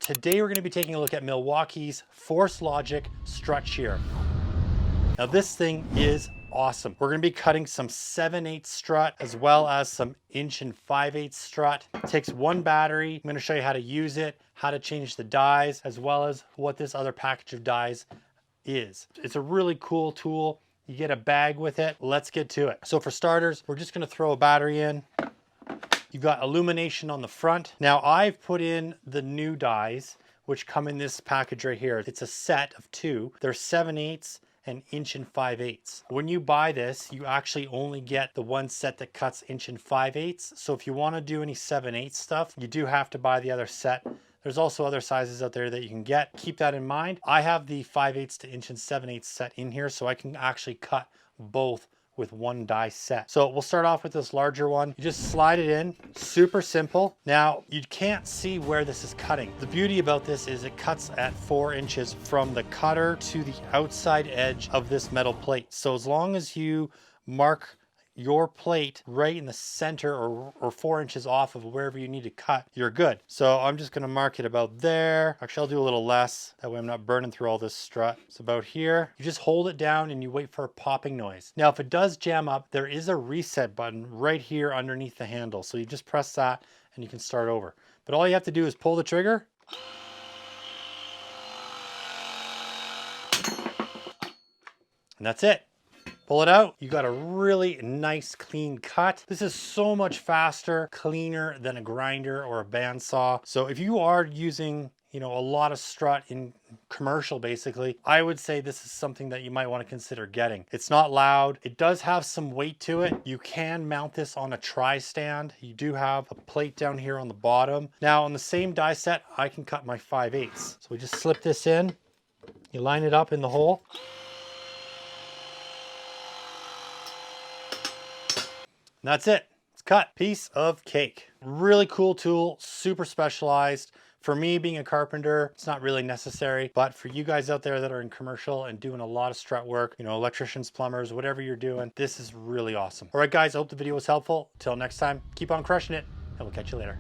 Today we're going to be taking a look at Milwaukee's Force Logic Strut Shear. Now this thing is awesome. We're going to be cutting some 7/8 strut as well as some 1 5/8 strut. It takes one battery. I'm going to show you how to use it, how to change the dies, as well as what this other package of dies is. It's a really cool tool. You get a bag with it. Let's get to it. So for starters, we're just going to throw a battery in. You've got illumination on the front. Now I've put in the new dies, which come in this package right here. It's a set of two. They're 7/8 and 1 5/8. When you buy this, you actually only get the one set that cuts 1 5/8. So if you want to do any 7/8 stuff, you do have to buy the other set. There's also other sizes out there that you can get. Keep that in mind. I have the 5/8 to 1 7/8 set in here, so I can actually cut both with one die set. So we'll start off with this larger one. You just slide it in, super simple. Now you can't see where this is cutting. The beauty about this is it cuts at 4 inches from the cutter to the outside edge of this metal plate. So as long as you mark your plate right in the center or 4 inches off of wherever you need to cut, you're good. So I'm just gonna mark it about there. Actually, I'll do a little less. That way I'm not burning through all this strut. It's about here. You just hold it down and you wait for a popping noise. Now, if it does jam up, there is a reset button right here underneath the handle. So you just press that and you can start over. But all you have to do is pull the trigger. And that's it. Pull it out, you got a really nice clean cut. This is so much faster, cleaner than a grinder or a bandsaw. So if you are using, a lot of strut in commercial, basically, I would say this is something that you might want to consider getting. It's not loud. It does have some weight to it. You can mount this on a tri-stand. You do have a plate down here on the bottom. Now on the same die set, I can cut my 5/8. So we just slip this in, you line it up in the hole. And that's it. It's cut. Piece of cake. Really cool tool, super specialized. For me, being a carpenter, it's not really necessary, but for you guys out there that are in commercial and doing a lot of strut work, electricians, plumbers, whatever you're doing, this is really awesome. All right, guys, I hope the video was helpful. Till next time, keep on crushing it, and we'll catch you later.